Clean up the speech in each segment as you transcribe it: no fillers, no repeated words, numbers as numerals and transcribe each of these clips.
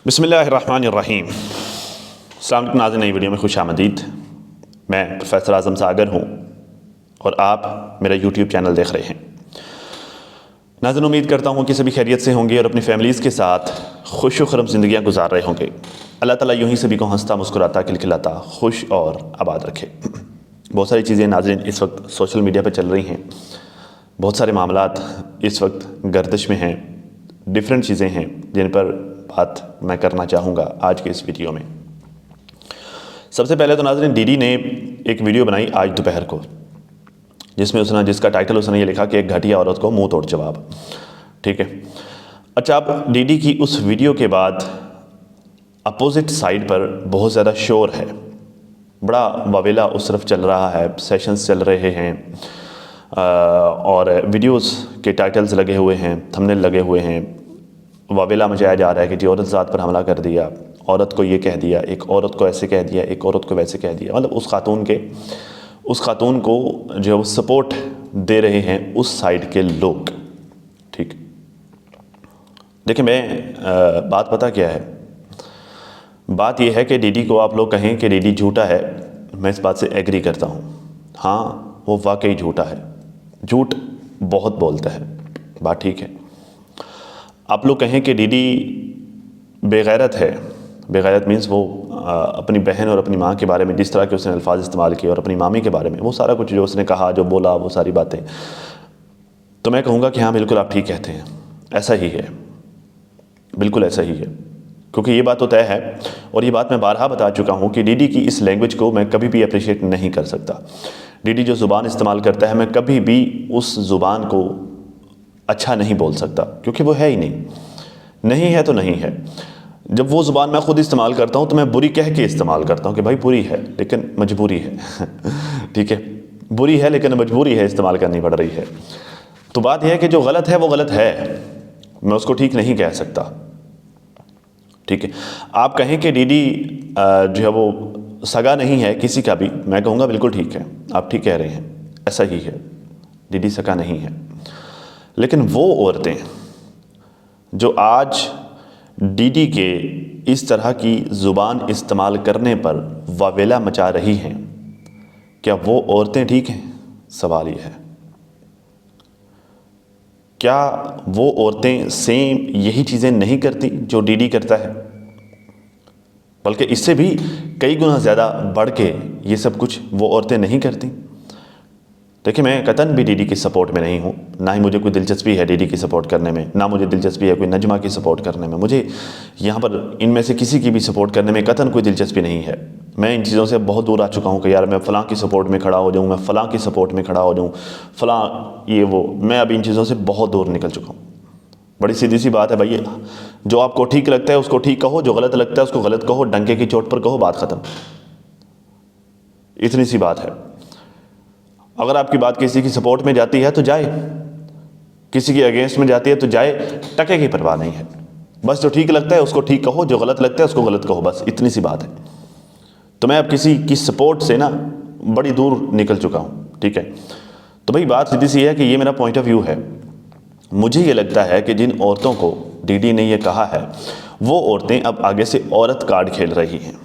बिस्मिल्लाहिर्रहमानिर्रहीम। अस्सलाम वालेकुम नाज़रीन, नई वीडियो में खुश आमदीद। मैं प्रोफेसर आज़म सागर हूँ और आप मेरा यूट्यूब चैनल देख रहे हैं। नाज़रीन, उम्मीद करता हूँ कि सभी खैरियत से होंगे और अपनी फैमिलीज़ के साथ खुश व खुरम ज़िंदगियाँ गुजार रहे होंगे। अल्लाह ताला यूँ ही सभी को हंसता मुस्कुराता खिलखिलाता खुश और आबाद रखे। बहुत सारी चीज़ें नाज़रीन इस वक्त सोशल मीडिया पर चल रही हैं, बहुत सारे मामलात इस वक्त गर्दिश में हैं, डिफरेंट चीज़ें हैं जिन पर बात मैं करना चाहूँगा आज के इस वीडियो में। सबसे पहले तो नाज़रीन, डीडी ने एक वीडियो बनाई आज दोपहर को, जिसका टाइटल उसने ये लिखा कि एक घटिया औरत को मुंह तोड़ जवाब। ठीक है। अच्छा, अब डीडी की उस वीडियो के बाद अपोजिट साइड पर बहुत ज़्यादा शोर है, बड़ा वावेला उस तरफ चल रहा है, सेशंस चल रहे हैं और वीडियोस के टाइटल्स लगे हुए हैं, थंबनेल लगे हुए हैं। वावेला मचाया जा रहा है कि जी औरत ज़ात पर हमला कर दिया, औरत को ये कह दिया, एक औरत को ऐसे कह दिया, एक औरत को वैसे कह दिया। मतलब उस खातून को जो सपोर्ट दे रहे हैं उस साइड के लोग। ठीक, देखिए मैं बात पता क्या है, बात यह है कि डीडी को आप लोग कहें कि डीडी झूठा है, मैं इस बात से एग्री करता हूँ। हाँ, वो वाकई झूठा है, झूठ बहुत बोलता है, बात ठीक है। आप लोग कहें कि डीडी बेगैरत है, बेगैरत मीन्स वो अपनी बहन और अपनी माँ के बारे में जिस तरह के उसने अल्फाज इस्तेमाल किए और अपनी मामी के बारे में वो सारा कुछ जो उसने कहा, जो बोला, वो सारी बातें, तो मैं कहूँगा कि हाँ बिल्कुल आप ठीक कहते हैं, ऐसा ही है, बिल्कुल ऐसा ही है। क्योंकि ये बात तो तय है और ये बात मैं बारहा बता चुका हूँ कि डीडी की इस लैंग्वेज को मैं कभी भी अप्रिशिएट नहीं कर सकता। डीडी जो ज़ुबान इस्तेमाल करता है, मैं कभी भी उस ज़ुबान को अच्छा नहीं बोल सकता, क्योंकि वो है ही नहीं है तो नहीं है। जब वो ज़ुबान मैं ख़ुद इस्तेमाल करता हूँ तो मैं बुरी कह के इस्तेमाल करता हूँ कि भाई बुरी है लेकिन मजबूरी है। ठीक है, बुरी है लेकिन मजबूरी है, इस्तेमाल करनी पड़ रही है। तो बात यह है कि जो गलत है वो गलत है, मैं उसको ठीक नहीं कह सकता। ठीक है, आप कहें कि डीडी जो है वो सगा नहीं है किसी का भी, मैं कहूँगा बिल्कुल ठीक है, आप ठीक कह रहे हैं, ऐसा ही है, डीडी सगा नहीं है। लेकिन वो औरतें जो आज डीडी के इस तरह की ज़ुबान इस्तेमाल करने पर वावेला मचा रही हैं, क्या वो औरतें ठीक हैं? सवाल ये है। क्या वो औरतें सेम यही चीज़ें नहीं करती जो डीडी करता है, बल्कि इससे भी कई गुना ज़्यादा बढ़ के ये सब कुछ वो औरतें नहीं करती? देखिए, मैं कतन भी डीडी की सपोर्ट में नहीं हूँ, ना ही मुझे कोई दिलचस्पी है डीडी की सपोर्ट करने में, ना मुझे दिलचस्पी है कोई नजमा की सपोर्ट करने में। मुझे यहाँ पर इनमें से किसी की भी सपोर्ट करने में कतन कोई दिलचस्पी नहीं है। मैं इन चीज़ों से बहुत दूर आ चुका हूँ कि यार मैं फ़लाँ की सपोर्ट में खड़ा हो जाऊँ, मैं फ़लाँ की सपोर्ट में खड़ा हो जाऊँ, फ़लाँ ये वो, मैं अब इन चीज़ों से बहुत दूर निकल चुका हूँ। बड़ी सीधी सी बात है भाई, जो आपको ठीक लगता है उसको ठीक कहो, जो गलत लगता है उसको गलत कहो, डंके की चोट पर कहो, बात ख़त्म। इतनी सी बात है। अगर आपकी बात किसी की सपोर्ट में जाती है तो जाए, किसी की अगेंस्ट में जाती है तो जाए, टके की परवाह नहीं है। बस जो ठीक लगता है उसको ठीक कहो, जो गलत लगता है उसको गलत कहो, बस इतनी सी बात है। तो मैं अब किसी की सपोर्ट से ना बड़ी दूर निकल चुका हूँ। ठीक है, तो भाई बात सीधी सी है कि ये मेरा पॉइंट ऑफ व्यू है। मुझे ये लगता है कि जिन औरतों को डीडी ने ये कहा है वो औरतें अब आगे से औरत कार्ड खेल रही हैं,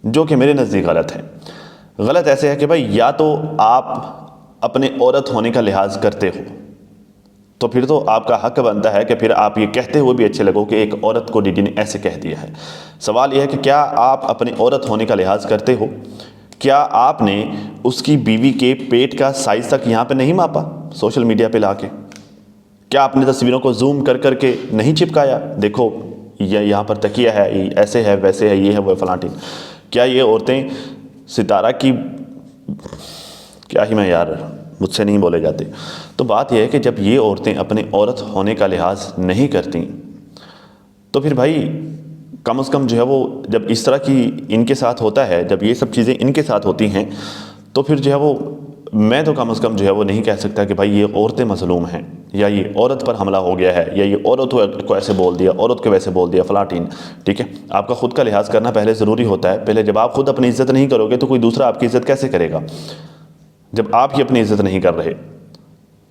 जो कि मेरे नज़दीक गलत है। गलत ऐसे है कि भाई या तो आप अपने औरत होने का लिहाज करते हो तो फिर तो आपका हक बनता है कि फिर आप ये कहते हुए भी अच्छे लगो कि एक औरत को डीडी ने ऐसे कह दिया है। सवाल यह है कि क्या आप अपने औरत होने का लिहाज करते हो? क्या आपने उसकी बीवी के पेट का साइज तक यहाँ पे नहीं मापा सोशल मीडिया पे लाके? क्या आपने तस्वीरों को जूम कर करके नहीं चिपकाया, देखो ये यहाँ पर तकिया है, ये ऐसे है, वैसे है, ये है, वो फलाटी? क्या ये औरतें सितारा की, क्या ही मैं यार, मुझसे नहीं बोले जाते। तो बात यह है कि जब ये औरतें अपने औरत होने का लिहाज नहीं करती तो फिर भाई कम से कम जो है वो, जब इस तरह की इनके साथ होता है, जब ये सब चीज़ें इनके साथ होती हैं, तो फिर जो है वो, मैं तो कम से कम जो है वो नहीं कह सकता कि भाई ये औरतें मजलूम हैं या ये औरत पर हमला हो गया है या ये औरत को ऐसे बोल दिया, औरत को वैसे बोल दिया, फलाटीन। ठीक है, आपका खुद का लिहाज करना पहले ज़रूरी होता है। पहले जब आप खुद अपनी इज़्ज़त नहीं करोगे तो कोई दूसरा आपकी इज़्ज़त कैसे करेगा? जब आप ही अपनी इज़्ज़त नहीं कर रहे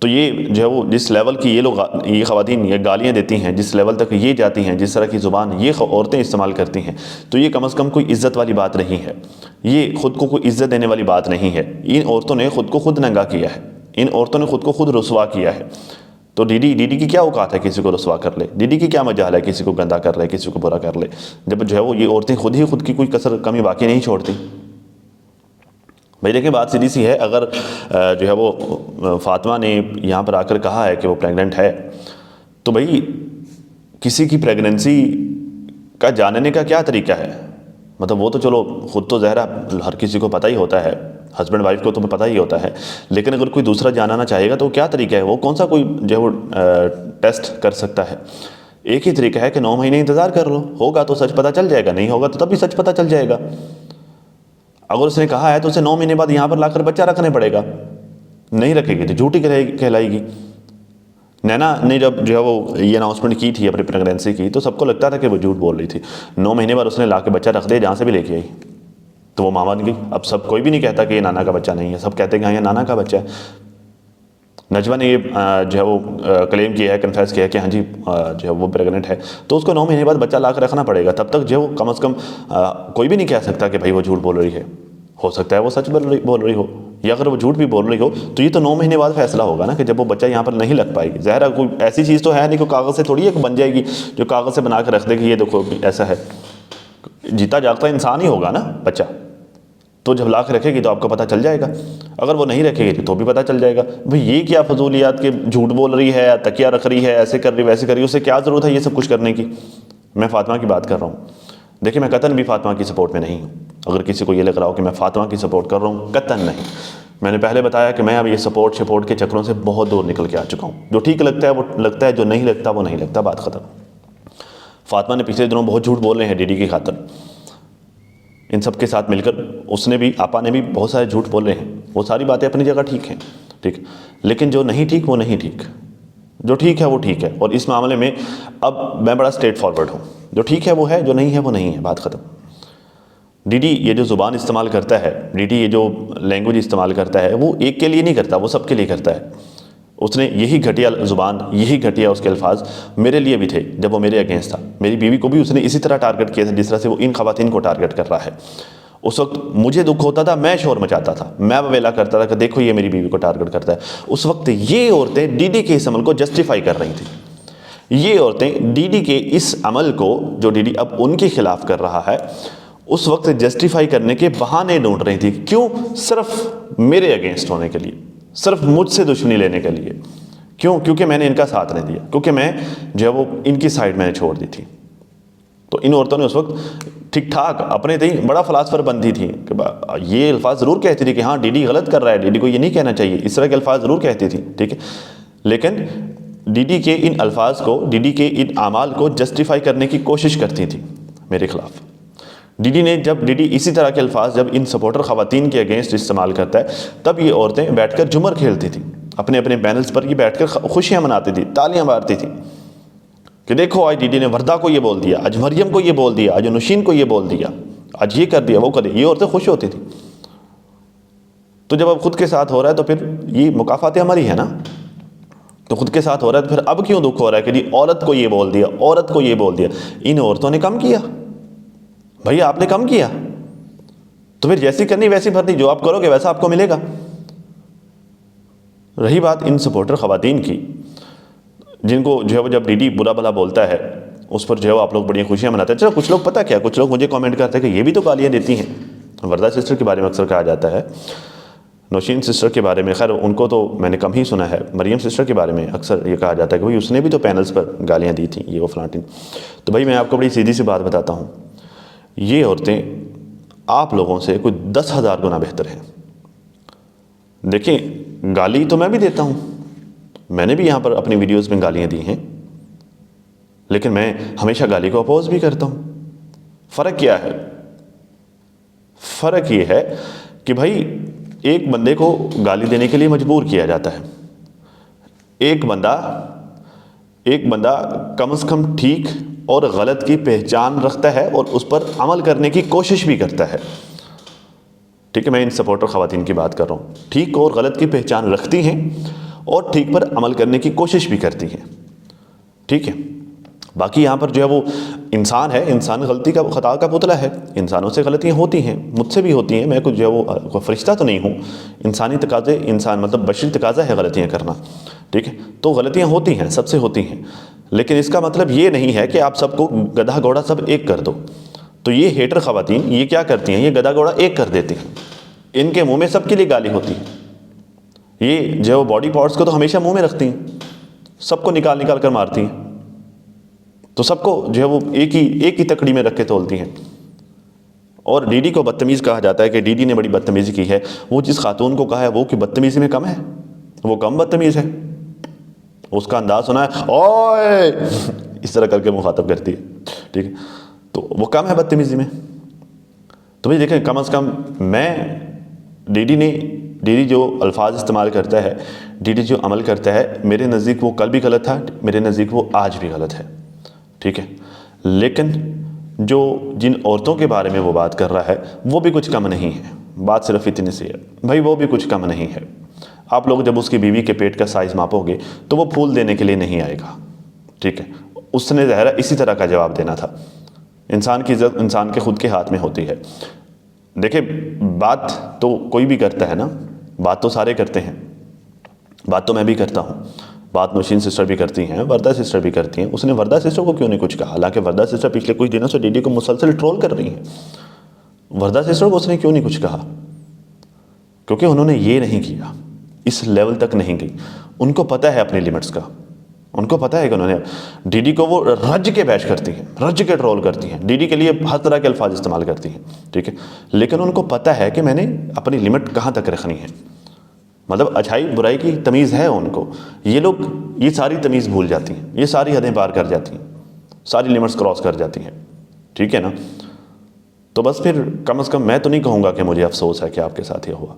तो ये जो है वो जिस लेवल की ये ख़वातीन ये गालियाँ देती हैं, जिस लेवल तक ये जाती हैं, जिस तरह की ज़ुबान ये औरतें इस्तेमाल करती हैं, तो ये कम अज़ कम कोई इज़्ज़त वाली बात नहीं है। ये ख़ुद को कोई इज़्ज़त देने वाली बात नहीं है। इन औरतों ने ख़ुद को खुद नंगा किया है, इन औरतों ने ख़ुद को खुद रुसवा किया है। तो डीडी की क्या औकात है किसी को रुसवा कर ले? डीडी की क्या मजाल है किसी को गंदा कर ले, किसी को बुरा कर ले, जब जो है वो ये औरतें खुद ही खुद की कोई कसर कमी बाकी नहीं छोड़ती। भाई देखिए, बात सीधी सी है। अगर जो है वो फातिमा ने यहाँ पर आकर कहा है कि वो प्रेग्नेंट है, तो भाई किसी की प्रेगनेंसी का जानने का क्या तरीका है? मतलब वो तो चलो खुद तो ज़हरा हर किसी को पता ही होता है, हस्बैंड वाइफ को तो पता ही होता है, लेकिन अगर कोई दूसरा जानना चाहेगा तो क्या तरीका है? वो कौन सा कोई जो है वो टेस्ट कर सकता है? एक ही तरीका है कि 9 महीने इंतज़ार कर लो, होगा तो सच पता चल जाएगा, नहीं होगा तो तब भी सच पता चल जाएगा। अगर उसने कहा है तो उसे 9 महीने बाद यहाँ पर लाकर बच्चा रखने पड़ेगा, नहीं रखेगी तो झूठी कहलाएगी। नैना ने जब जो है वो ये अनाउंसमेंट की थी अपनी प्रेगनेंसी की, तो सबको लगता था कि वो झूठ बोल रही थी। 9 महीने बाद उसने ला के बच्चा रख दिया, जहाँ से भी लेके आई, तो वो माँ बन गई। अब सब कोई भी नहीं कहता कि ये नाना का बच्चा नहीं है, सब कहते हैं कि हाँ ये नाना का बच्चा है। नजवा ने ये जो है वो क्लेम किया है, कन्फेस किया है कि हाँ जी जो है वो प्रेग्नेंट है, तो उसको 9 महीने बाद बच्चा ला कर रखना पड़ेगा। तब तक जो कम अज़ कम कोई भी नहीं कह सकता कि भाई वो झूठ बोल रही है। हो सकता है वो सच बोल रही हो, या अगर वो झूठ भी बोल रही हो तो ये तो 9 महीने बाद फैसला होगा ना कि जब वो बच्चा यहाँ पर नहीं लग पाएगी। ज़ाहिर कोई ऐसी चीज़ तो है नहीं कि कागज़ से थोड़ी एक बन जाएगी जो कागज़ से बना कर रख देगी, ये देखो ऐसा है। जीता जागता इंसान ही होगा ना बच्चा, तो जब ला के रखेगी तो आपको पता चल जाएगा, अगर वो नहीं रखेगी तो भी पता चल जाएगा। भाई ये क्या फजूलियात के झूठ बोल रही है, तकिया रख रही है, ऐसे कर रही वैसे कर रही, उसे क्या ज़रूरत है ये सब कुछ करने की? मैं फातिमा की बात कर रहा हूँ। देखिए, मैं कतन भी फातिमा की सपोर्ट में नहीं हूँ। अगर किसी को ये लग रहा हो कि मैं फातिमा की सपोर्ट कर रहा हूँ, कतन नहीं। मैंने पहले बताया कि मैं अब ये सपोर्ट के चक्रों से बहुत दूर निकल के आ चुका हूँ। जो ठीक लगता है वो लगता है, जो नहीं लगता वो नहीं लगता, बात ख़त्म। फातिमा ने पिछले दिनों बहुत झूठ बोल रहे हैं डीडी की खातिर, इन सब के साथ मिलकर उसने भी, आपा ने भी बहुत सारे झूठ बोल रहे हैं। वो सारी बातें अपनी जगह ठीक हैं, ठीक, लेकिन जो नहीं ठीक वो नहीं ठीक, जो ठीक है वो ठीक है। और इस मामले में अब मैं बड़ा स्ट्रेट फॉरवर्ड हूँ, जो ठीक है वो है, जो नहीं है वो नहीं है, बात ख़त्म। डीडी ये जो ज़ुबान इस्तेमाल करता है, डीडी ये जो लैंग्वेज इस्तेमाल करता है, वो एक के लिए नहीं करता, वो सबके लिए करता है। उसने यही घटिया ज़ुबान, यही घटिया उसके अल्फाज मेरे लिए भी थे जब वो मेरे अगेंस्ट था। मेरी बीवी को भी उसने इसी तरह टारगेट किया था जिस तरह से वो इन ख़वातीन को टारगेट कर रहा है। उस वक्त मुझे दुख होता था, मैं शोर मचाता था, मैं बवेला करता था कि देखो ये मेरी बीवी को टारगेट करता है। उस वक्त ये औरतें डीडी के इस अमल को जस्टिफाई कर रही थी। ये औरतें डीडी के इस अमल को, जो डीडी अब उनके खिलाफ कर रहा है, उस वक्त जस्टिफाई करने के बहाने ढूंढ रही थी। क्यों? सिर्फ मेरे अगेंस्ट होने के लिए, सिर्फ मुझसे दुश्मनी लेने के लिए। क्यों? क्योंकि मैंने इनका साथ नहीं दिया, क्योंकि मैं जो है वो इनकी साइड मैंने छोड़ दी थी। तो इन औरतों ने उस वक्त ठीक ठाक अपने थे, बड़ा फ़िलासफ़र बनती थी कि ये अल्फाज ज़रूर कहती थी कि हाँ डीडी गलत कर रहा है, डीडी को ये नहीं कहना चाहिए, इस तरह के अल्फाज ज़रूर कहती थी, ठीक है। लेकिन डीडी के इन अल्फाज को, डीडी के इन आमाल को जस्टिफाई करने की कोशिश करती थी मेरे ख़िलाफ़। डीडी ने जब डीडी इसी तरह के अल्फाज जब इन सपोर्टर ख़वातीन के अगेंस्ट इस्तेमाल करता है, तब ये औरतें बैठकर झूमर खेलती थी, अपने अपने पैनल्स पर ये बैठकर खुशियाँ मनाती थी, तालियाँ मारती थी कि देखो आज डीडी ने वर्दा को ये बोल दिया, आज मरियम को ये बोल दिया, आज नुशीन को ये बोल दिया, आज ये कर दिया, वो कर दिया। ये औरतें खुश होती थी। तो जब अब खुद के साथ हो रहा है तो फिर ये मुकाफात हमारी है ना, तो खुद के साथ हो रहा है तो फिर अब क्यों दुख हो रहा है कि जी औरत को ये बोल दिया, औरत को ये बोल दिया। इन औरतों ने कम किया भैया, आपने कम किया तो फिर जैसी करनी वैसी भरनी, जो आप करोगे वैसा आपको मिलेगा। रही बात इन सपोर्टर ख़वातीन की, जिनको जो है वो जब डीडी बुरा भला बोलता है उस पर जो है वो आप लोग बड़ी खुशियाँ मनाते हैं। चलो कुछ लोग पता क्या, कुछ लोग मुझे कमेंट करते हैं कि ये भी तो गालियाँ देती हैं। वर्दा सिस्टर के बारे में अक्सर कहा जाता है, नौशीन सिस्टर के बारे में, खैर उनको तो मैंने कम ही सुना है। मरियम सिस्टर के बारे में अक्सर ये कहा जाता है कि भाई उसने भी तो पैनल्स पर गालियाँ दी थी, ये वो फलाटीन। तो भाई मैं आपको बड़ी सीधी सी बात बताता हूँ, ये औरतें आप लोगों से कोई 10,000 गुना बेहतर हैं। देखिए, गाली तो मैं भी देता हूँ, मैंने भी यहाँ पर अपनी वीडियोस में गालियाँ दी हैं, लेकिन मैं हमेशा गाली को अपोज भी करता हूँ। फ़र्क क्या है? फ़र्क ये है कि भाई एक बंदे को गाली देने के लिए मजबूर किया जाता है। एक बंदा कम से कम ठीक और गलत की पहचान रखता है और उस पर अमल करने की कोशिश भी करता है, ठीक है। मैं इन सपोर्टर ख़वातीन की बात कर रहा हूँ, ठीक और गलत की पहचान रखती हैं और ठीक पर अमल करने की कोशिश भी करती हैं। ठीक है, बाकी यहाँ पर जो है वो इंसान है, इंसान गलती का खता का पुतला है, इंसानों से गलतियाँ होती हैं, मुझसे भी होती हैं। मैं कुछ जो है वो कोई फरिश्ता तो नहीं हूँ, इंसानी तकाज़े, इंसान मतलब बशरी तकाज़ा है गलतियाँ करना। ठीक है, तो गलतियाँ होती हैं, सबसे होती हैं, लेकिन इसका मतलब ये नहीं है कि आप सबको गधा घोड़ा सब एक कर दो। तो ये हेटर ख़वातीन ये क्या करती हैं, ये गधा घोड़ा एक कर देती हैं, इनके मुँह में सबके लिए गाली होती है। ये जो है वो बॉडी पार्ट्स को तो हमेशा मुँह में रखती हैं, सबको निकाल निकाल कर मारती हैं, तो सबको जो है वो एक ही तकड़ी में रख के तोलती हैं। और डीडी को बदतमीज़ कहा जाता है कि डीडी ने बड़ी बदतमीज़ी की है। वो जिस खातून को कहा है वो कि बदतमीज़ी में कम है, वो कम बदतमीज़ है। उसका अंदाज सुना है, ओए इस तरह करके मुखातब करती है। ठीक है, तो वो कम है बदतमीज़ी में। तो भाई देखें, कम अज़ कम डीडी जो अल्फाज इस्तेमाल करता है, डीडी जो अमल करता है, मेरे नज़दीक वो कल भी गलत था, मेरे नज़दीक वो आज भी गलत है। ठीक है, लेकिन जो जिन औरतों के बारे में वो बात कर रहा है वो भी कुछ कम नहीं है। बात सिर्फ इतनी सी है भाई, वो भी कुछ कम नहीं है। आप लोग जब उसकी बीवी के पेट का साइज़ मापोगे तो वो फूल देने के लिए नहीं आएगा। ठीक है, उसने ज़ाहिर इसी तरह का जवाब देना था। इंसान की इज़्ज़त इंसान के खुद के हाथ में होती है। देखिए, बात तो कोई भी करता है ना, बात तो सारे करते हैं, बात तो मैं भी करता हूँ, बात नौशीन सिस्टर भी करती हैं, वरदा सिस्टर भी करती हैं। उसने वरदा सिस्टर को क्यों नहीं कुछ कहा, हालांकि वरदा सिस्टर पिछले कुछ दिनों से डीडी को मुसलसल ट्रोल कर रही हैं। वरदा सिस्टर को उसने क्यों नहीं कुछ कहा, क्योंकि उन्होंने ये नहीं किया, इस लेवल तक नहीं गई। उनको पता है अपनी लिमिट्स का, उनको पता है कि उन्होंने डीडी को वो रज के बैश करती हैं, रज के ट्रोल करती हैं, डीडी के लिए हर तरह के अल्फाज इस्तेमाल करती हैं। ठीक है, लेकिन उनको पता है कि मैंने अपनी लिमिट कहाँ तक रखनी है, मतलब अच्छाई बुराई की तमीज़ है उनको। ये लोग ये सारी तमीज़ भूल जाती हैं, ये सारी हदें पार कर जाती हैं, सारी लिमिट्स क्रॉस कर जाती हैं। ठीक है ना, तो बस फिर कम से कम मैं तो नहीं कहूँगा कि मुझे अफसोस है कि आपके साथ ये हुआ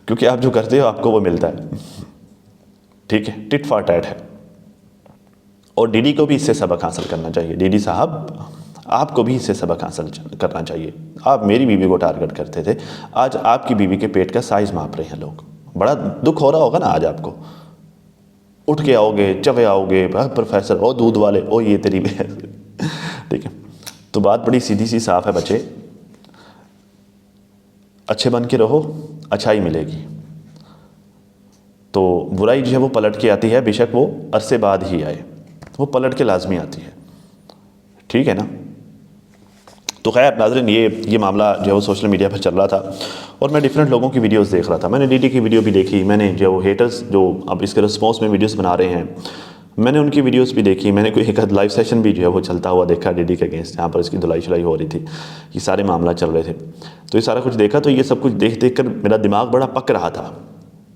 क्योंकि आप जो करते हो आपको वो मिलता है। ठीक है, टिट फॉर टैट है। और डीडी को भी इससे सबक हासिल करना चाहिए। डीडी साहब, आपको भी इससे सबक हासिल करना चाहिए। आप मेरी बीवी को टारगेट करते थे, आज आपकी बीवी के पेट का साइज़ माप रहे हैं लोग। बड़ा दुख हो रहा होगा ना आज आपको। उठ के आओगे, चवे आओगे, प्रोफेसर ओ दूध वाले, ओ ये तेरी ठीक है, तो बात बड़ी सीधी सी साफ है बच्चे, अच्छे बन के रहो, अच्छाई मिलेगी। तो बुराई जो है वो पलट के आती है, बेशक वो अरसे बाद ही आए, वो पलट के लाजमी आती है। ठीक है ना, तो खैर नाज़रीन, ये मामला जो है वो सोशल मीडिया पर चल रहा था और मैं डिफरेंट लोगों की वीडियोस देख रहा था। मैंने डीडी की वीडियो भी देखी, मैंने जो वो हेटर्स जो अब इसके रिस्पॉन्स में वीडियोस बना रहे हैं, मैंने उनकी वीडियोस भी देखी। मैंने कोई एक लाइव सेशन भी जो है वो चलता हुआ देखा डीडी के अगेंस्ट, जहाँ पर इसकी धुलाई शुलाई हो रही थी, ये सारे मामला चल रहे थे। तो ये सारा कुछ देखा, तो ये सब कुछ देख देख कर मेरा दिमाग बड़ा पक रहा था।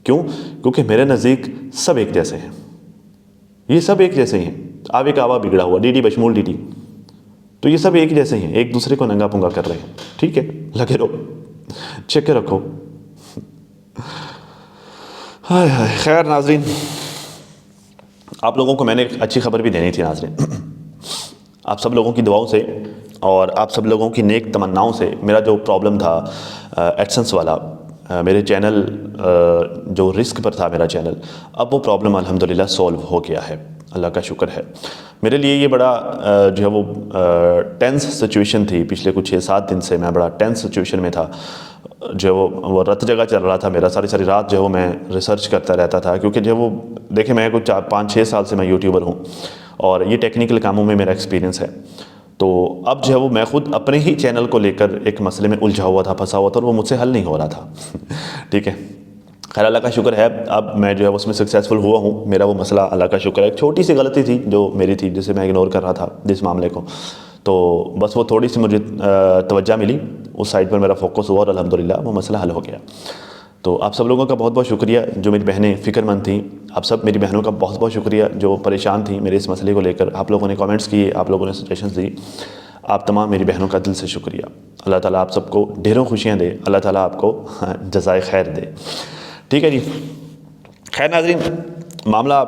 क्यों? क्योंकि मेरे नज़दीक सब एक जैसे हैं, ये सब एक जैसे ही हैं। आवे का आवा बिगड़ा हुआ, डीडी बशमूल डीडी, तो ये सब एक जैसे ही हैं, एक दूसरे को नंगा पुंगा कर रहे हैं। ठीक है, लगे रहो, चेक के रखो। हाय हाय, खैर नाज़रीन, आप लोगों को मैंने एक अच्छी खबर भी देनी थी नाज़रीन। आप सब लोगों की दुआओं से और आप सब लोगों की नेक तमन्नाओं से मेरा जो प्रॉब्लम था एडसेंस वाला, मेरे चैनल जो रिस्क पर था मेरा चैनल, अब वो प्रॉब्लम अल्हम्दुलिल्लाह सॉल्व हो गया है, अल्लाह का शुक्र है। मेरे लिए ये बड़ा जो है वो टेंस सिचुएशन थी। पिछले कुछ 6-7 दिन से मैं बड़ा टेंस सिचुएशन में था। जो वो रत जगह चल रहा था मेरा, सारी रात जो है वो मैं रिसर्च करता रहता था, क्योंकि जो वो देखिए मैं कुछ 5-6 साल से मैं यूट्यूबर हूँ और ये टेक्निकल कामों में मेरा एक्सपीरियंस है। तो अब जो है वो मैं ख़ुद अपने ही चैनल को लेकर एक मसले में उलझा हुआ था, फंसा हुआ था और वो मुझसे हल नहीं हो रहा था। ठीक है, खैर अल्लाह का शुक्र है, अब मैं जो है उसमें सक्सेसफुल हुआ हूँ। मेरा वो मसला अल्लाह का शुक्र है, एक छोटी सी गलती थी जो मेरी थी, जिसे मैं इग्नोर कर रहा था जिस मामले को, तो बस वो थोड़ी सी मुझे तवज्जो मिली, उस साइड पर मेरा फोकस हुआ और अल्हम्दुलिल्लाह वो मसला हल हो गया। तो आप सब लोगों का बहुत बहुत शुक्रिया जो मेरी बहनें फ़िक्रमंद थी। आप सब मेरी बहनों का बहुत बहुत शुक्रिया जो परेशान थी मेरे इस मसले को लेकर। आप लोगों ने कमेंट्स किए, आप लोगों ने सजेशंस दी, आप तमाम मेरी बहनों का दिल से शुक्रिया। अल्लाह ताला आप सबको ढेरों खुशियाँ दे, अल्लाह ताला आपको जज़ाए खैर दे। ठीक है जी, खैर नाज़रीन, मामला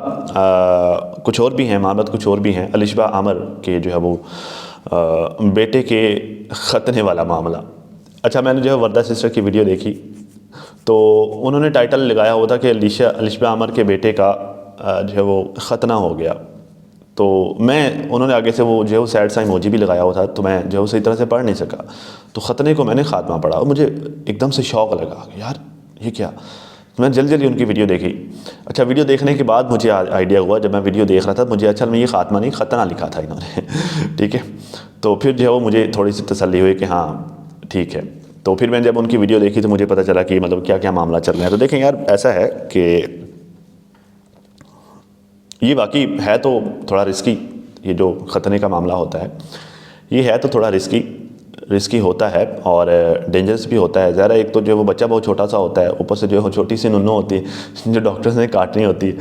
कुछ और भी हैं, मामला कुछ और भी हैं। अलिशबा आमर के जो है वो बेटे के ख़तने वाला मामला। अच्छा, मैंने जो है वरदा सिस्टर की वीडियो देखी तो उन्होंने टाइटल लगाया हुआ था कि अलिशबा अमर के बेटे का जो है वो ख़तना हो गया। तो उन्होंने आगे से वो जो है वो सैड सा इमोजी भी लगाया हुआ था, तो मैं जो है सही तरह से पढ़ नहीं सका। तो ख़तने को मैंने ख़ात्मा पढ़ा और मुझे एकदम से शौक़ लगा, यार ये क्या। तो मैंने जल्दी उनकी वीडियो देखी। अच्छा, वीडियो देखने के बाद मुझे आइडिया हुआ, जब मैं वीडियो देख रहा था मुझे अच्छा में ये ख़ात्मा नहीं ख़तना लिखा था इन्होंने ठीक है। तो फिर जो है वो मुझे थोड़ी सी तसल्ली हुई कि हाँ ठीक है। तो फिर मैंने जब उनकी वीडियो देखी तो मुझे पता चला कि मतलब क्या क्या मामला चल रहा है। तो देखें यार, ऐसा है कि ये वाकई है तो थोड़ा रिस्की, ये जो ख़तने का मामला होता है ये है तो थोड़ा रिस्की होता है और डेंजरस भी होता है। ज़रा एक तो जो वो बच्चा बहुत छोटा सा होता है, ऊपर से जो है छोटी सी नुन्नू होती है जो डॉक्टर्स ने काटनी होती है,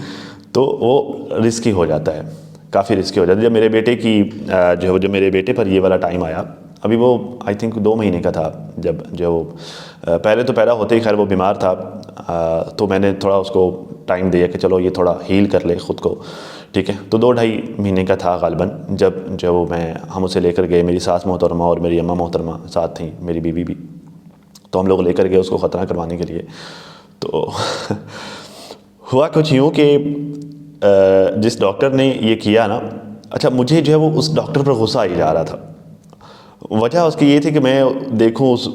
तो वो रिस्की हो जाता है, काफ़ी रिस्की हो जाता है। जब मेरे बेटे की जो मेरे बेटे पर ये वाला टाइम आया, अभी वो आई थिंक 2 महीने का था, जब जो पहले तो पैदा होते ही खैर वो बीमार था, तो मैंने थोड़ा उसको टाइम दिया कि चलो ये थोड़ा हील कर ले ख़ुद को, ठीक है। तो 2-2.5 महीने का था गालिबन, जब हम उसे लेकर गए। मेरी सास मोहतरमा और मेरी अम्मा मोहतरमा साथ थी, मेरी बीवी भी। तो हम लोग लेकर गए उसको ख़तना करवाने के लिए। तो हुआ कुछ यूँ कि जिस डॉक्टर ने ये किया ना, अच्छा मुझे जो है वो उस डॉक्टर पर गुस्सा ही जा रहा था। वजह उसकी ये थी कि मैं देखूं उस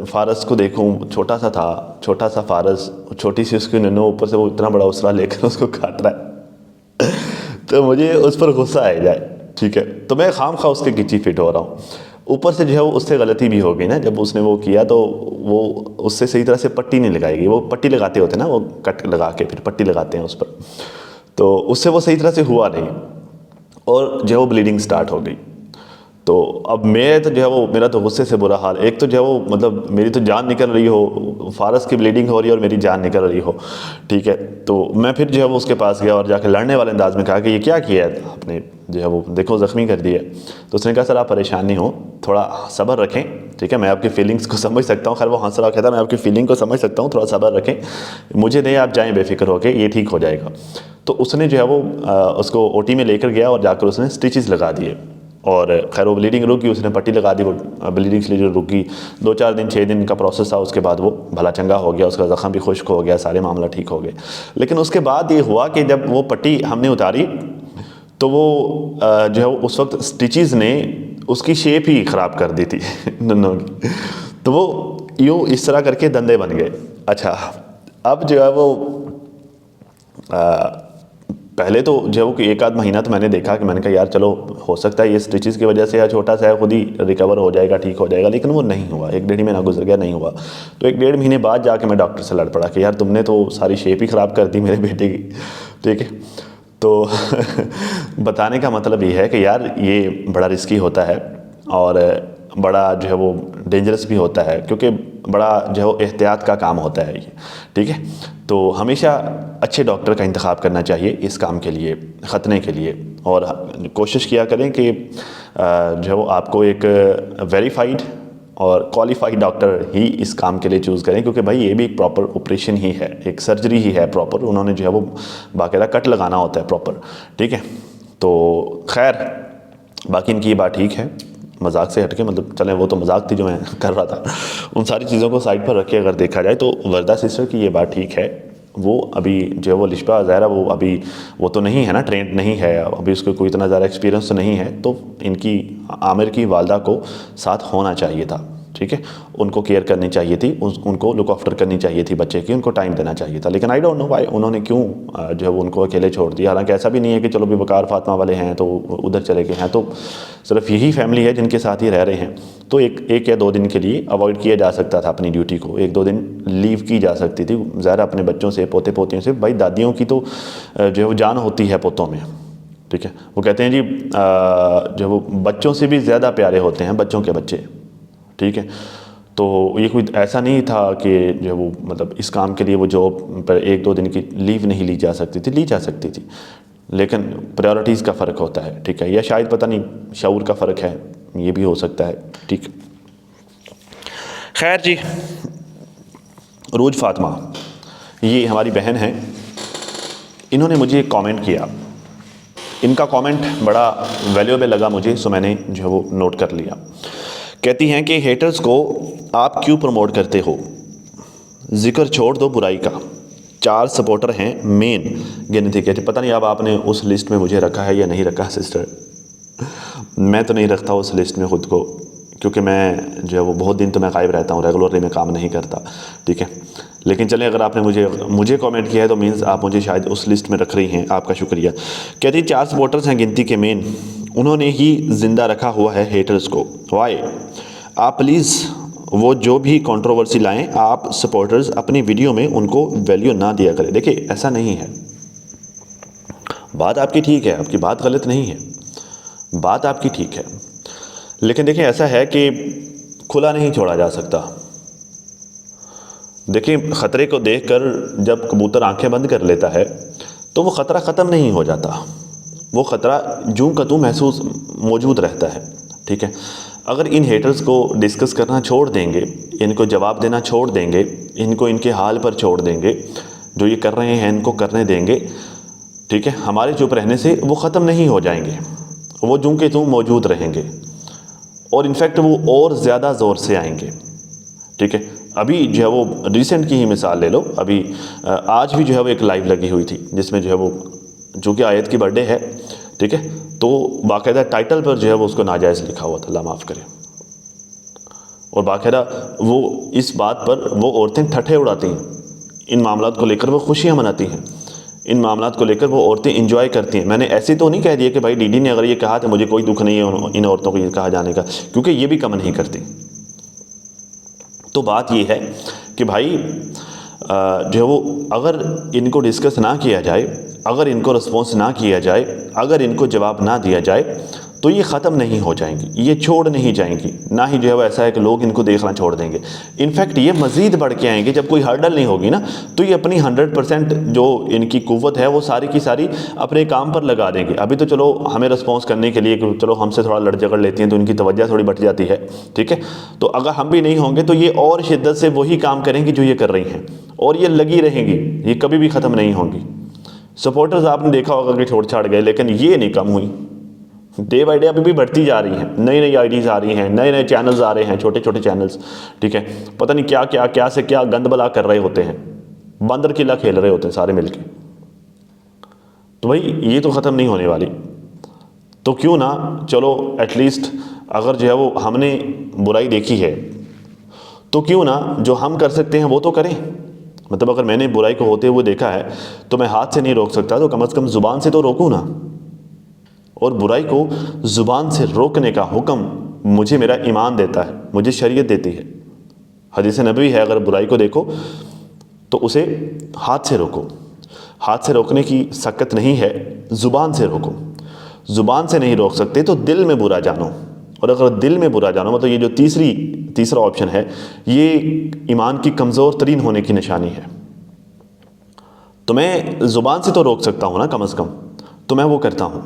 फ़ारस को देखूं, छोटा सा फ़ारस, छोटी सी उसकी नन्नू, ऊपर से वो इतना बड़ा उसरा लेकर उसको काट रहा है तो मुझे उस पर गुस्सा आ जाए, ठीक है। तो मैं खामखा उसके गिची फिट हो रहा हूँ। ऊपर से जो है वो उससे गलती भी हो गई ना, जब उसने वो किया तो वो उससे सही तरह से पट्टी नहीं लगाएगी। वो पट्टी लगाते होते ना, वो कट लगा के फिर पट्टी लगाते हैं उस पर, तो उससे वो सही तरह से हुआ नहीं और जो है वो ब्लीडिंग स्टार्ट हो गई। तो अब मैं तो जो है वो, मेरा तो गुस्से से बुरा हाल। एक तो जो है वो मतलब मेरी तो जान निकल रही हो, फ़ारस की ब्लीडिंग हो रही है और मेरी जान निकल रही हो, ठीक है। तो मैं फिर जो है वो उसके पास गया और जाके लड़ने वाले अंदाज में कहा कि ये क्या किया है आपने, जो है वो देखो ज़ख्मी कर दिया। तो उसने कहा सर आप परेशान नहीं हो, थोड़ा सब्र रखें, ठीक है। मैं आपकी फीलिंग्स को समझ सकता हूँ। खैर वो हंस रहा कहता मैं आपकी फीलिंग को समझ सकता हूँ, थोड़ा सब्र रखें, मुझे नहीं, आप जाएँ बेफिक्र होकर, ये ठीक हो जाएगा। तो उसने जो है वो उसको OT में लेकर गया और जाकर उसने स्टिचेस लगा दिए और खैर वो ब्लीडिंग रुकी, उसने पट्टी लगा दी, वो ब्लीडिंग इसलिए जो रुकी। 2-4 दिन 6 दिन का प्रोसेस था, उसके बाद वो भला चंगा हो गया, उसका ज़ख़म भी खुश्क हो गया, सारे मामला ठीक हो गए। लेकिन उसके बाद ये हुआ कि जब वो पट्टी हमने उतारी तो वो जो है उस वक्त स्टिचेस ने उसकी शेप ही ख़राब कर दी थी नन्नों की। तो वो यूँ इस तरह करके दंदे बन गए। अच्छा, अब जो है वो पहले तो जो है वो 1 आध महीना तो मैंने देखा कि मैंने कहा यार चलो हो सकता है ये स्टिचेस की वजह से या छोटा सा है खुद ही रिकवर हो जाएगा, ठीक हो जाएगा, लेकिन वो नहीं हुआ। 1-1.5 महीना गुजर गया, नहीं हुआ। तो 1-1.5 महीने बाद जाके मैं डॉक्टर से लड़ पड़ा कि यार तुमने तो सारी शेप ही ख़राब कर दी मेरे बेटे की, ठीक है। तो बताने का मतलब ये है कि यार ये बड़ा रिस्की होता है और बड़ा जो है वो डेंजरस भी होता है, क्योंकि बड़ा जो है वो एहतियात का काम होता है ये, ठीक है। तो हमेशा अच्छे डॉक्टर का इंतखाब करना चाहिए इस काम के लिए, ख़तने के लिए, और कोशिश किया करें कि जो है वो आपको एक वेरीफाइड और क्वालिफाइड डॉक्टर ही इस काम के लिए चूज़ करें, क्योंकि भाई ये भी एक प्रॉपर ऑपरेशन ही है, एक सर्जरी ही है प्रॉपर। उन्होंने जो है वो बाकायदा कट लगाना होता है प्रॉपर, ठीक है। तो खैर बाकी इनकी ये बात ठीक है, मजाक से हटके, मतलब चलें वो तो मजाक थी जो मैं कर रहा था, उन सारी चीज़ों को साइड पर रखे अगर देखा जाए तो वर्दा सिस्टर की ये बात ठीक है। वो अभी जो है वो अलिशबा ज़ाहिरा वो अभी वो तो नहीं है ना, ट्रेंड नहीं है अभी, उसको कोई इतना ज़्यादा एक्सपीरियंस तो नहीं है। तो इनकी आमिर की वालदा को साथ होना चाहिए था, ठीक है। उनको केयर करनी चाहिए थी, उनको लुक आफ्टर करनी चाहिए थी बच्चे की, उनको टाइम देना चाहिए था। लेकिन आई डोंट नो वाई उन्होंने क्यों जो है वो उनको अकेले छोड़ दिया। हालांकि ऐसा भी नहीं है कि चलो भी वकार फातिमा वाले हैं तो उधर चले गए हैं, तो सिर्फ यही फैमिली है जिनके साथ ही रह रहे हैं। तो एक या 2 दिन के लिए अवॉइड किया जा सकता था अपनी ड्यूटी को, 1-2 दिन लीव की जा सकती थी। ज़ाहिर अपने बच्चों से, पोते पोतियों से, भाई दादियों की तो जो है वो जान होती है पोतों में, ठीक है। वो कहते हैं जी जो वो बच्चों से भी ज़्यादा प्यारे होते हैं बच्चों के बच्चे, ठीक है। तो ये कोई ऐसा नहीं था कि जो वो मतलब इस काम के लिए वो जॉब पर 1-2 दिन की लीव नहीं ली जा सकती थी, ली जा सकती थी, लेकिन प्रायोरिटीज़ का फ़र्क होता है, ठीक है। या शायद पता नहीं शऊर का फ़र्क है, ये भी हो सकता है, ठीक। खैर जी, रोज़ फातिमा ये हमारी बहन है, इन्होंने मुझे एक कमेंट किया। इनका कमेंट बड़ा वैल्यूएबल लगा मुझे, सो मैंने जो है वो नोट कर लिया। कहती हैं कि हेटर्स को आप क्यों प्रमोट करते हो, जिक्र छोड़ दो बुराई का, 4 सपोर्टर हैं मेन गिनती के। पता नहीं अब आपने उस लिस्ट में मुझे रखा है या नहीं रखा सिस्टर, मैं तो नहीं रखता उस लिस्ट में ख़ुद को, क्योंकि मैं जो है वो बहुत दिन तो मैं गायब रहता हूँ, रेगुलरली मैं काम नहीं करता, ठीक है। लेकिन चलें, अगर आपने मुझे कमेंट किया है तो मीन्स आप मुझे शायद उस लिस्ट में रख रही हैं, आपका शुक्रिया। कहती 4 सपोर्टर्स हैं गिनती के मेन, उन्होंने ही ज़िंदा रखा हुआ है हेटर्स को। वाई आप प्लीज़ वो जो भी कंट्रोवर्सी लाएं, आप सपोर्टर्स अपनी वीडियो में उनको वैल्यू ना दिया करें। देखिए ऐसा नहीं है, बात आपकी ठीक है, आपकी बात गलत नहीं है, बात आपकी ठीक है, लेकिन देखिए ऐसा है कि खुला नहीं छोड़ा जा सकता। देखिए ख़तरे को देखकर जब कबूतर आंखें बंद कर लेता है तो वो ख़तरा ख़त्म नहीं हो जाता, वो ख़तरा जूं का तूं महसूस मौजूद रहता है, ठीक है। अगर इन हेटर्स को डिस्कस करना छोड़ देंगे, इनको जवाब देना छोड़ देंगे, इनको इनके हाल पर छोड़ देंगे, जो ये कर रहे हैं इनको करने देंगे, ठीक है, हमारे चुप रहने से वो ख़त्म नहीं हो जाएंगे, वो जूं के तूं मौजूद रहेंगे और इनफैक्ट वो और ज़्यादा ज़ोर से आएंगे, ठीक है। अभी जो है वो रिसेंट की ही मिसाल ले लो, अभी आज भी जो है वो एक लाइव लगी हुई थी जिसमें जो है वो, जो कि आयत की बर्थडे है, ठीक है, तो बाकायदा टाइटल पर जो है वो उसको नाजायज़ लिखा हुआ था, अल्लाह माफ़ करे, और बाकायदा वो इस बात पर वो औरतें ठट्ठे उड़ाती हैं, इन मामलात को लेकर वो खुशियाँ मनाती हैं, इन मामलात को लेकर वो औरतें इंजॉय करती हैं। मैंने ऐसे तो नहीं कह दिया कि भाई डीडी ने अगर ये कहा तो मुझे कोई दुख नहीं है इन औरतों को ये कहा जाने का, क्योंकि ये भी कम नहीं करती। तो बात ये है कि भाई जो है वो अगर इनको डिस्कस ना किया जाए, अगर इनको रिस्पॉन्स ना किया जाए, अगर इनको जवाब ना दिया जाए तो ये ख़त्म नहीं हो जाएंगी, ये छोड़ नहीं जाएंगी, ना ही जो है वो ऐसा है कि लोग इनको देखना छोड़ देंगे। इनफैक्ट ये मज़ीद बढ़ के आएंगे, जब कोई हर्डल नहीं होगी ना तो ये अपनी 100% जो इनकी कुव्वत है वो सारी की सारी अपने काम पर लगा देंगे। अभी तो चलो हमें रिस्पॉन्स करने के लिए चलो हमसे थोड़ा लड़ झगड़ लेती हैं तो इनकी तवज्जो थोड़ी बढ़ जाती है, ठीक है। तो अगर हम भी नहीं होंगे तो ये और शिद्दत से वही काम करेंगी जो ये कर रही हैं, और ये लगी रहेंगी, ये कभी भी ख़त्म नहीं होंगी। सपोर्टर्स आपने देखा होगा कि छोड़ छाड़ गए, लेकिन ये नहीं कम हुई, डे बाई डे अभी भी बढ़ती जा रही हैं, नई नई आईडीज़ आ रही हैं, नए नए चैनल्स आ रहे हैं, छोटे छोटे चैनल्स, ठीक है। पता नहीं क्या क्या क्या से क्या गंद बला कर रहे होते हैं, बंदर किला खेल रहे होते हैं सारे मिलके। तो भाई ये तो ख़त्म नहीं होने वाली, तो क्यों ना चलो एटलीस्ट अगर जो है वो हमने बुराई देखी है तो क्यों ना जो हम कर सकते हैं वो तो करें। मतलब अगर मैंने बुराई को होते हुए देखा है तो मैं हाथ से नहीं रोक सकता, तो कम से कम ज़ुबान से तो रोकूँ ना। और बुराई को ज़ुबान से रोकने का हुक्म मुझे मेरा ईमान देता है, मुझे शरीयत देती है। हदीस नबवी है, अगर बुराई को देखो तो उसे हाथ से रोको। हाथ से रोकने की सख्त नहीं है, ज़ुबान से रोको। ज़ुबान से नहीं रोक सकते तो दिल में बुरा जानो, और अगर दिल में बुरा जानो मतलब ये जो तीसरा ऑप्शन है, ये ईमान की कमज़ोर तरीन होने की निशानी है। तो मैं ज़ुबान से तो रोक सकता हूँ ना कम से कम, तो मैं वो करता हूँ।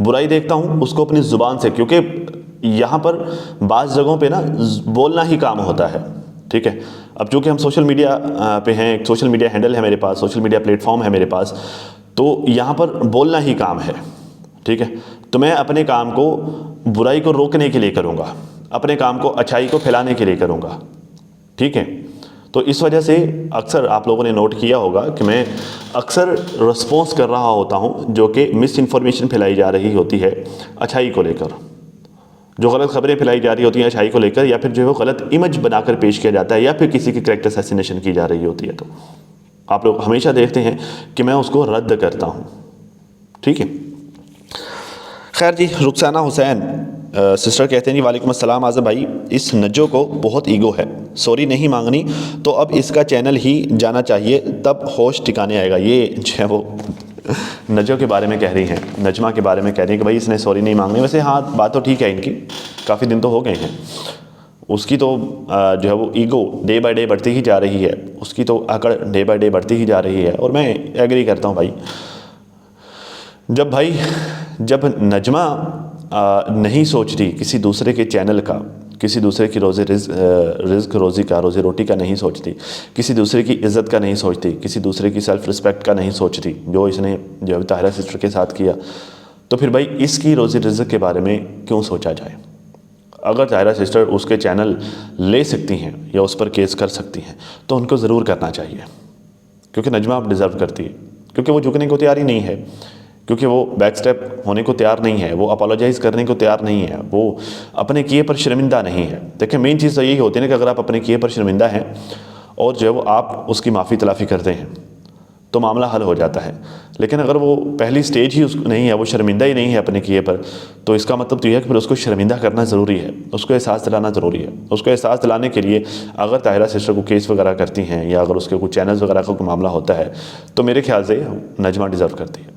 बुराई देखता हूँ उसको अपनी ज़ुबान से, क्योंकि यहाँ पर बाज़ जगहों पे ना बोलना ही काम होता है, ठीक है। अब चूँकि हम सोशल मीडिया पे हैं, एक सोशल मीडिया हैंडल है मेरे पास, सोशल मीडिया प्लेटफॉर्म है मेरे पास, तो यहाँ पर बोलना ही काम है, ठीक है। तो मैं अपने काम को बुराई को रोकने के लिए करूँगा, अपने काम को अच्छाई को फैलाने के लिए करूँगा, ठीक है। तो इस वजह से अक्सर आप लोगों ने नोट किया होगा कि मैं अक्सर रिस्पॉन्स कर रहा होता हूं जो कि मिस इन्फॉर्मेशन फैलाई जा रही होती है अच्छाई को लेकर, जो गलत खबरें फैलाई जा रही होती हैं अच्छाई को लेकर, या फिर जो है वो गलत इमेज बनाकर पेश किया जाता है, या फिर किसी की कैरेक्टर असैसिनेशन की जा रही होती है। तो आप लोग हमेशा देखते हैं कि मैं उसको रद्द करता हूँ, ठीक है। खैर जी, रुखसाना हुसैन सिस्टर कहते हैं जी, वालेकुम अस्सलाम आज़म भाई, इस नजो को बहुत ईगो है, सॉरी नहीं मांगनी तो अब इसका चैनल ही जाना चाहिए, तब होश ठिकाने आएगा। ये जो है वो नजो के बारे में कह रही हैं, नजमा के बारे में कह रही हैं कि भाई इसने सॉरी नहीं मांगनी। वैसे हाँ, बात तो ठीक है इनकी, काफ़ी दिन तो हो गए हैं, उसकी तो जो है वो ईगो डे बाय डे बढ़ती ही जा रही है, उसकी तो अकड़ डे बाय डे बढ़ती ही जा रही है। और मैं एग्री करता हूँ भाई, जब नजमा नहीं सोच रही किसी दूसरे के चैनल का, किसी दूसरे की रिज़्क रोज़ी का, रोज़ी रोटी का नहीं सोचती, किसी दूसरे की इज़्ज़त का नहीं सोचती, किसी दूसरे की सेल्फ़ रिस्पेक्ट का नहीं सोचती, जो इसने जो है ताहिरा सिस्टर के साथ किया, तो फिर भाई इसकी रोज़ी रिज़्क के बारे में क्यों सोचा जाए। अगर ताहिरा सिस्टर उसके चैनल ले सकती हैं या उस पर केस कर सकती हैं तो उनको ज़रूर करना चाहिए, क्योंकि नजमा आप डिज़र्व करती है, क्योंकि वो झुकने को तैयार ही नहीं है, क्योंकि वो बैक स्टेप होने को तैयार नहीं है, वो अपोलोजाइज़ करने को तैयार नहीं है, वो अपने किए पर शर्मिंदा नहीं है। देखिए मेन चीज़ तो यही होती है ना कि अगर आप अपने किए पर शर्मिंदा हैं और जब आप उसकी माफ़ी तलाफ़ी करते हैं तो मामला हल हो जाता है। लेकिन अगर वो पहली स्टेज ही उसको नहीं है, वो शर्मिंदा ही नहीं है अपने किए पर, तो इसका मतलब तो यह है कि फिर उसको शर्मिंदा करना ज़रूरी है, उसको एहसास दिलाना ज़रूरी है। उसको एहसास दिलाने के लिए अगर ताहिरा सिस्टर को केस वगैरह करती हैं या अगर उसके कुछ चैनल्स वगैरह का कोई मामला होता है तो मेरे ख्याल से नजमा डिज़र्व करती है,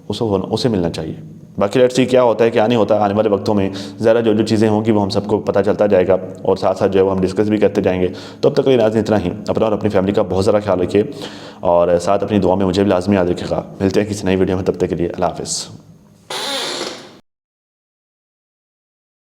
उसे मिलना चाहिए। बाकी लेट्स सी क्या होता है क्या नहीं होता, आने वाले वक्तों में ज़रा जो जो चीज़ें होंगी वो हम सबको पता चलता जाएगा और साथ साथ जो है हम डिस्कस भी करते जाएंगे। तो अब तक के लिए नाज़रीन इतना ही। अपना और अपनी फैमिली का बहुत ज़रा ख्याल रखिए और साथ अपनी दुआ में मुझे भी लाजमी याद रखिएगा। मिलते हैं किसी नई वीडियो में, तब तक के लिए अल्लाह हाफ़िज़।